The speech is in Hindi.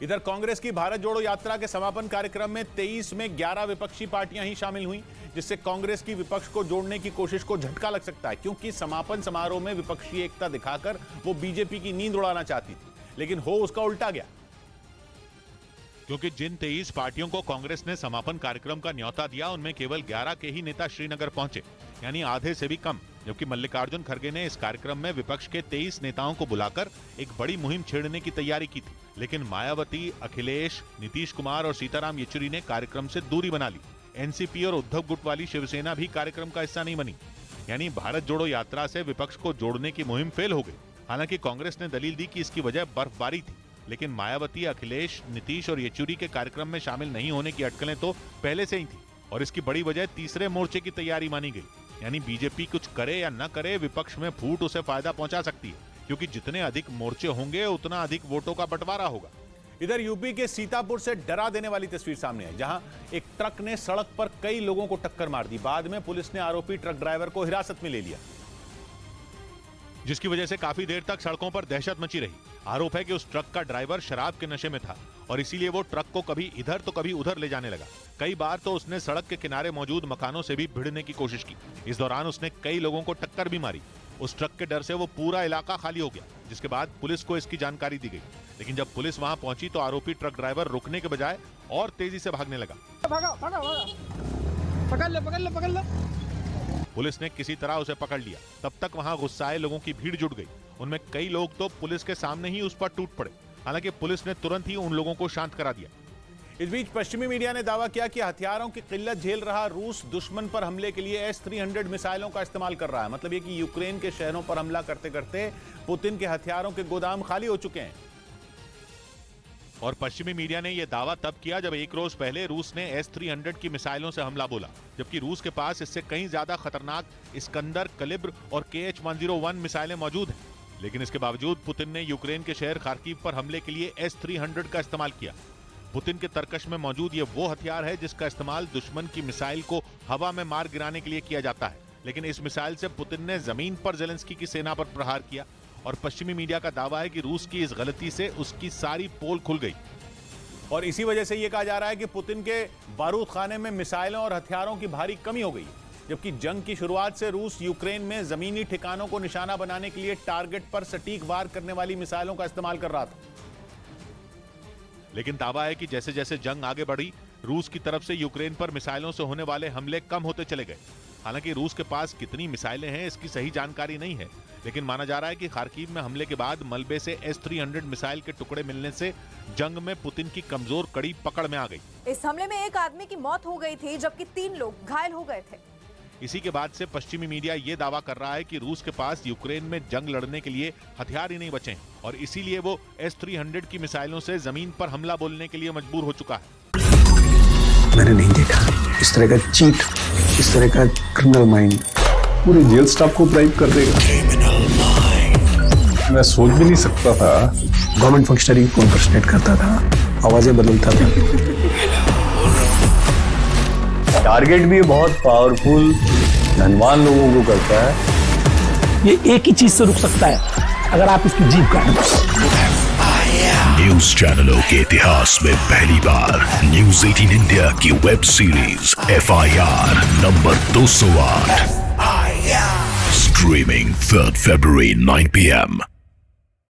इधर कांग्रेस की भारत जोड़ो यात्रा के समापन कार्यक्रम में 23 में 11 विपक्षी पार्टियां ही शामिल हुई, जिससे कांग्रेस की विपक्ष को जोड़ने की कोशिश को झटका लग सकता है, क्योंकि समापन समारोह में विपक्षी एकता दिखाकर वो बीजेपी की नींद उड़ाना चाहती थी, लेकिन हो उसका उल्टा गया। क्योंकि जिन 23 पार्टियों को कांग्रेस ने समापन कार्यक्रम का न्योता दिया, उनमें केवल 11 के ही नेता श्रीनगर पहुंचे, यानी आधे से भी कम। जबकि मल्लिकार्जुन खड़गे ने इस कार्यक्रम में विपक्ष के 23 नेताओं को बुलाकर एक बड़ी मुहिम छेड़ने की तैयारी की थी, लेकिन मायावती, अखिलेश, नीतीश कुमार और सीताराम येचुरी ने कार्यक्रम से दूरी बना ली। एनसीपी और उद्धव गुट वाली शिवसेना भी कार्यक्रम का हिस्सा नहीं बनी, यानी भारत जोड़ो यात्रा से विपक्ष को जोड़ने की मुहिम फेल हो गई। हालांकि कांग्रेस ने दलील दी कि इसकी वजह बर्फबारी थी, लेकिन मायावती, अखिलेश, नीतीश और येचुरी के कार्यक्रम में शामिल नहीं होने की अटकलें तो पहले से ही थी, और इसकी बड़ी वजह तीसरे मोर्चे की तैयारी मानी गई। यानी बीजेपी कुछ करे या न करे, विपक्ष में फूट उसे फायदा पहुंचा सकती है, क्योंकि जितने अधिक मोर्चे होंगे उतना अधिक वोटों का बंटवारा होगा। इधर यूपी के सीतापुर से डरा देने वाली तस्वीर सामने आई, जहां एक ट्रक ने सड़क पर कई लोगों को टक्कर मार दी। बाद में पुलिस ने आरोपी ट्रक ड्राइवर को हिरासत में ले लिया, जिसकी वजह से काफी देर तक सड़कों पर दहशत मची रही। आरोप है कि उस ट्रक का ड्राइवर शराब के नशे में था और इसीलिए वो ट्रक को कभी इधर तो कभी उधर ले जाने लगा। कई बार तो उसने सड़क के किनारे मौजूद मकानों से भी भिड़ने की कोशिश की। इस दौरान उसने कई लोगों को टक्कर भी मारी। उस ट्रक के डर से वो पूरा इलाका खाली हो गया, जिसके बाद पुलिस को इसकी जानकारी दी गई। लेकिन जब पुलिस वहां पहुंची तो आरोपी ट्रक ड्राइवर रुकने के बजाय और तेजी से भागने लगा। पकड़ ले। पुलिस ने किसी तरह उसे पकड़ लिया। तब तक वहां गुस्साए लोगों की भीड़ जुट गई। उनमें कई लोग तो पुलिस के सामने ही उस पर टूट पड़े। हालांकि पुलिस ने तुरंत ही उन लोगों को शांत करा दिया। इस बीच पश्चिमी मीडिया ने दावा किया कि हथियारों की किल्लत झेल रहा रूस दुश्मन पर हमले के लिए S-300 मिसाइलों का इस्तेमाल कर रहा है। मतलब ये कि यूक्रेन के शहरों पर हमला करते करते पुतिन के हथियारों के गोदाम खाली हो चुके हैं। और पश्चिमी मीडिया ने यह दावा तब किया जब एक रोज पहले रूस ने S-300 की मिसाइलों से हमला बोला, जबकि रूस के पास इससे कहीं ज्यादा खतरनाक इस्कंदर, कलिब्र और KH-101 मिसाइलें मौजूद हैं। लेकिन इसके बावजूद पुतिन ने यूक्रेन के शहर खार्किव पर हमले के लिए S-300 का इस्तेमाल किया। पुतिन के तर्कश में मौजूद ये वो हथियार है जिसका इस्तेमाल दुश्मन की मिसाइल को हवा में मार गिराने के लिए किया जाता है। लेकिन इस मिसाइल से पुतिन ने जमीन पर जेलेंस्की की सेना पर प्रहार किया, और पश्चिमी मीडिया का दावा है कि रूस की इस गलती से उसकी सारी पोल खुल गई। और इसी वजह से यह कहा जा रहा है कि पुतिन के बारूद खाने में मिसाइलों और हथियारों की भारी कमी हो गई, जबकि जंग की शुरुआत से रूस यूक्रेन में जमीनी ठिकानों को निशाना बनाने के लिए टारगेट पर सटीक वार करने वाली मिसाइलों का इस्तेमाल कर रहा था। लेकिन दावा है कि जैसे जैसे जंग आगे बढ़ी, रूस की तरफ से यूक्रेन पर मिसाइलों से होने वाले हमले कम होते चले गए। हालांकि रूस के पास कितनी मिसाइलें हैं इसकी सही जानकारी नहीं है, लेकिन माना जा रहा है कि खार्किव में हमले के बाद मलबे से S-300 मिसाइल के टुकड़े मिलने से जंग में पुतिन की कमजोर कड़ी पकड़ में आ गई। इस हमले में एक आदमी की मौत हो गई थी, जबकि 3 लोग घायल हो गए थे। इसी के बाद से पश्चिमी मीडिया ये दावा कर रहा है कि रूस के पास यूक्रेन में जंग लड़ने के लिए हथियार ही नहीं बचे हैं, और इसीलिए वो S-300 की मिसाइलों से जमीन पर हमला बोलने के लिए मजबूर हो चुका है। मैंने नहीं देखा इस तरह का चीट, इस तरह का क्रिमिनल माइंड पूरे जेल स्टाफ को ब्राइब कर देगा। मैं सोच भी नहीं सकता था गवर्नमेंट फंक्शनरी को इम्पर्सनेट करता था, आवाजें बदलता था। टारगेट भी बहुत पावरफुल धनवान लोगों को करता है। ये एक ही चीज से रुक सकता है, अगर आप इसकी जीभ काट दो। न्यूज चैनलों के इतिहास में पहली बार न्यूज 18 इंडिया की web series FIR number 208 streaming 3 February 9 PM